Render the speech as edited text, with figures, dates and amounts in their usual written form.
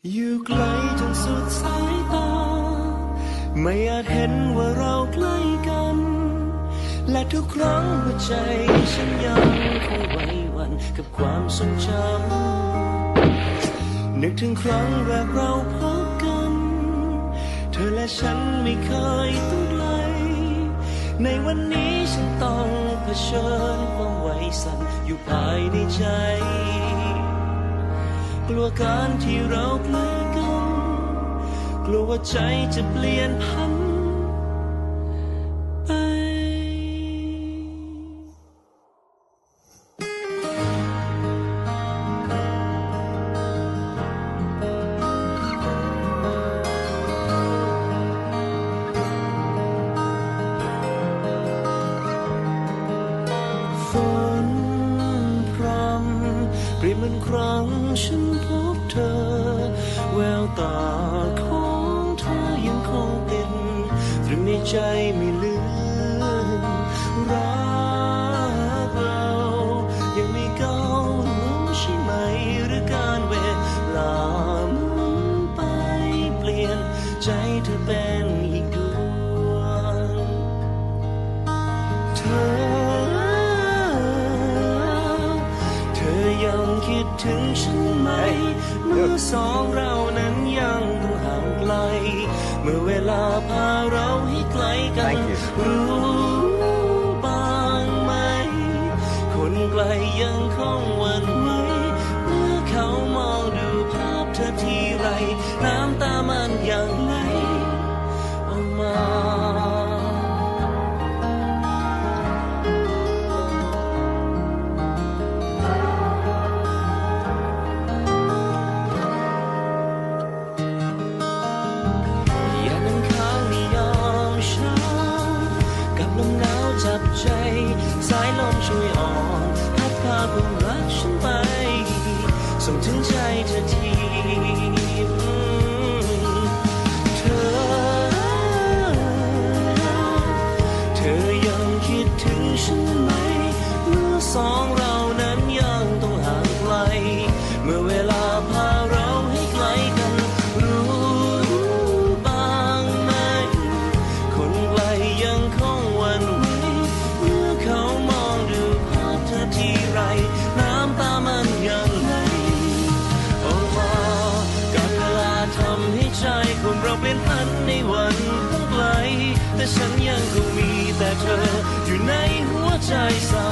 อยู่ไกลจนสุดสายตาไม่อาจเห็นว่าเราใกล้กันและทุกครั้งหัวใจฉันยังคงไหวหวั่นกับความทรงจำนึกถึงครั้งแรกเราพบกันเธอและฉันไม่เคยต้องไกลในวันนี้ฉันต้องเผชิญความไหวสั่นอยู่ภายในใจกลัวการที่เราใกล้กันกลัวว่าใจจะเปลี่ยนพันไปฝนพรำเปรียบเหมือนครั้งฉันพบเธอแววตาของเธอยังคงเป็นตรึงในใจไม่ลืมรักเรายังไม่ก้าวลงใช่ไหมหรือการเวลาหมุนไปเปลี่ยนใจเธอเป็นอีกดวงเธอยังคิดถึงฉันไหมเมื่อสองเรานั้นยังต้องห่างไกลเมื่อเวลาพาเราให้ไกลกันรู้บ้างไหมคนไกลยังคงหวั่นไหวเมื่อเขามองดูภาพเธอทีไรน้ำตามันยังไหลออกมาจับใจสายลมช่วยอ่อนพัดพาความรักฉันไปส่งถึงใจเธอทีเธอยังคิดถึงฉันไหมเมื่อสองเรานั้นยังต้องห่างไกลเมื่อเวลาพาเราให้ไกลกันรู้บ้างไหมคนไกลยังคงหวั่นเขามองดูภาพเธอทีไรน้ำตามันยังไหลออกมาการเวลาทำให้ใจของเราเปลี่ยนพันในวันข้างไกลแต่ฉันยังคงมีแต่เธออยู่ในหัวใจสา